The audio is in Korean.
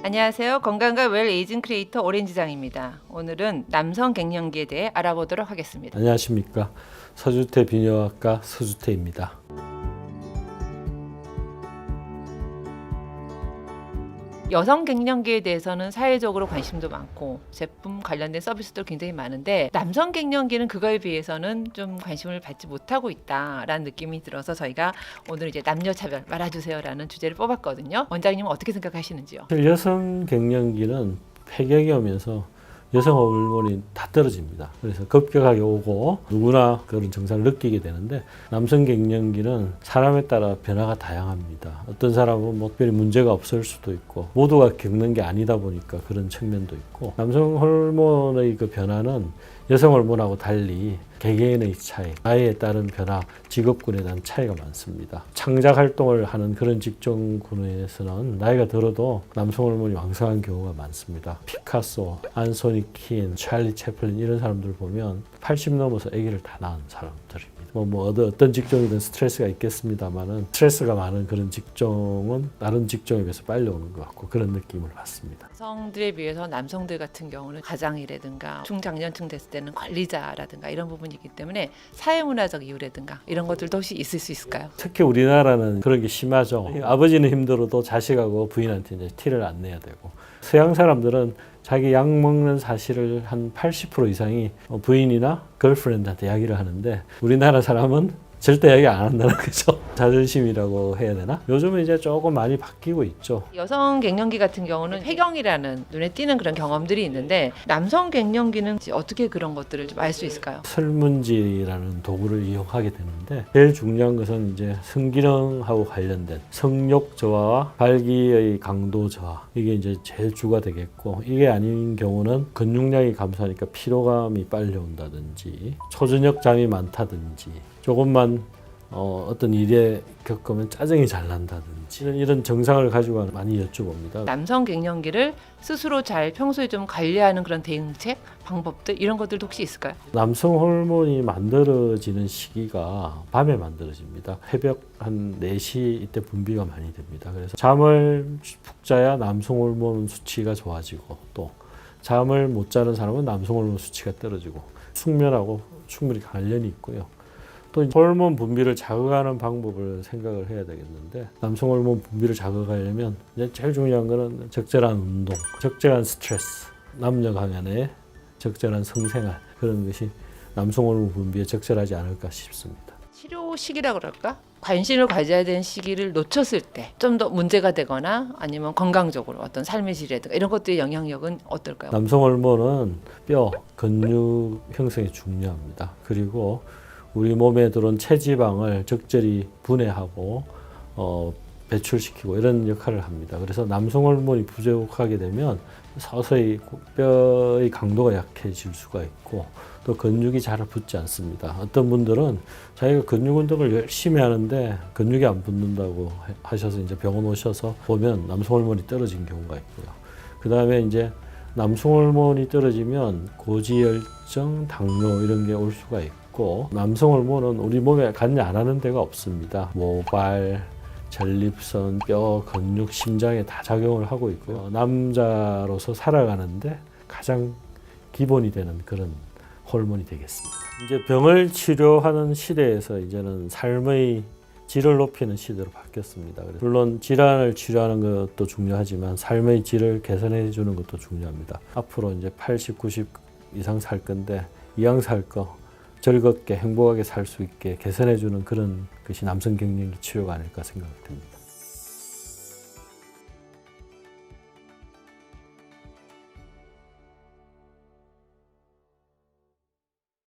안녕하세요. 건강과 웰 에이징 크리에이터 오렌지장입니다. 오늘은 남성 갱년기에 대해 알아보도록 하겠습니다. 안녕하십니까. 서주태 비뇨학과 서주태입니다. 여성 갱년기에 대해서는 사회적으로 관심도 많고 제품 관련된 서비스도 굉장히 많은데 남성 갱년기는 그거에 비해서는 좀 관심을 받지 못하고 있다라는 느낌이 들어서 저희가 오늘 이제 남녀차별 말아주세요라는 주제를 뽑았거든요. 원장님은 어떻게 생각하시는지요? 여성 갱년기는 폐경이 오면서 여성 호르몬이 다 떨어집니다. 그래서 급격하게 오고 누구나 그런 증상을 느끼게 되는데 남성 갱년기는 사람에 따라 변화가 다양합니다. 어떤 사람은 뭐 특별히 문제가 없을 수도 있고 모두가 겪는 게 아니다 보니까 그런 측면도 있고 남성 호르몬의 그 변화는 여성 호르몬하고 달리 개개인의 차이, 나이에 따른 변화, 직업군에 대한 차이가 많습니다. 창작 활동을 하는 그런 직종군에서는 나이가 들어도 남성 호르몬이 왕성한 경우가 많습니다. 피카소, 안소니 킨, 찰리 채플린 이런 사람들 보면 80 넘어서 아기를 다 낳은 사람들입니다. 어떤 직종이든 스트레스가 있겠습니다만은 스트레스가 많은 그런 직종은 다른 직종에 비해서 빨리 오는 것 같고 그런 느낌을 받습니다. 여성들에 비해서 남성들 같은 경우는 가장이라든가 중장년층 됐을 때는 관리자라든가 이런 부분이기 때문에 사회문화적 이유라든가 이런 것들도 혹시 있을 수 있을까요? 특히 우리나라는 그런 게 심하죠. 아버지는 힘들어도 자식하고 부인한테 이제 티를 안 내야 되고 서양 사람들은 자기 약 먹는 사실을 한 80% 이상이 부인이나 걸프렌드한테 이야기를 하는데 우리나라 사람은 절대 이야기 안 한다는 거죠. 자존심이라고 해야 되나? 요즘은 이제 조금 많이 바뀌고 있죠. 여성 갱년기 같은 경우는 폐경이라는 눈에 띄는 그런 경험들이 있는데 남성 갱년기는 어떻게 그런 것들을 좀 알 수 있을까요? 설문지라는 도구를 이용하게 되는데 제일 중요한 것은 이제 성기능하고 관련된 성욕 저하와 발기의 강도 저하 이게 이제 제일 주가 되겠고 이게 아닌 경우는 근육량이 감소하니까 피로감이 빨리 온다든지 초저녁 잠이 많다든지 조금만 어떤 일에 겪으면 짜증이 잘 난다든지 이런 증상을 가지고 많이 여쭤봅니다. 남성 갱년기를 스스로 잘 평소에 좀 관리하는 그런 대응책, 방법들 이런 것들도 혹시 있을까요? 남성 호르몬이 만들어지는 시기가 밤에 만들어집니다. 새벽 한 4시 이때 분비가 많이 됩니다. 그래서 잠을 푹 자야 남성 호르몬 수치가 좋아지고 또 잠을 못 자는 사람은 남성 호르몬 수치가 떨어지고 숙면하고 충분히 관련이 있고요. 또 호르몬 분비를 자극하는 방법을 생각을 해야 되겠는데 남성 호르몬 분비를 자극하려면 이제 제일 중요한 거는 적절한 운동, 적절한 스트레스, 남녀 간의 적절한 성생활 그런 것이 남성 호르몬 분비에 적절하지 않을까 싶습니다. 치료 시기라 그럴까? 관심을 가져야 되는 시기를 놓쳤을 때 좀 더 문제가 되거나 아니면 건강적으로 어떤 삶의 질이라든가 이런 것들의 영향력은 어떨까요? 남성 호르몬은 뼈, 근육 형성이 중요합니다. 그리고 우리 몸에 들어온 체지방을 적절히 분해하고 배출시키고 이런 역할을 합니다. 그래서 남성 호르몬이 부족하게 되면 서서히 뼈의 강도가 약해질 수가 있고 또 근육이 잘 붙지 않습니다. 어떤 분들은 자기가 근육 운동을 열심히 하는데 근육이 안 붙는다고 하셔서 이제 병원 오셔서 보면 남성 호르몬이 떨어진 경우가 있고요. 그 다음에 이제 남성 호르몬이 떨어지면 고지혈증, 당뇨 이런 게 올 수가 있고 남성 호르몬은 우리 몸에 관여 안 하는 데가 없습니다. 모발, 전립선, 뼈, 근육, 심장에 다 작용을 하고 있고요. 남자로서 살아가는데 가장 기본이 되는 그런 호르몬이 되겠습니다. 이제 병을 치료하는 시대에서 이제는 삶의 질을 높이는 시대로 바뀌었습니다. 물론 질환을 치료하는 것도 중요하지만 삶의 질을 개선해 주는 것도 중요합니다. 앞으로 이제 80, 90 이상 살 건데 이왕 살 거 즐겁게 행복하게 살 수 있게 개선해 주는 그런 것이 남성 갱년기 치료가 아닐까 생각됩니다.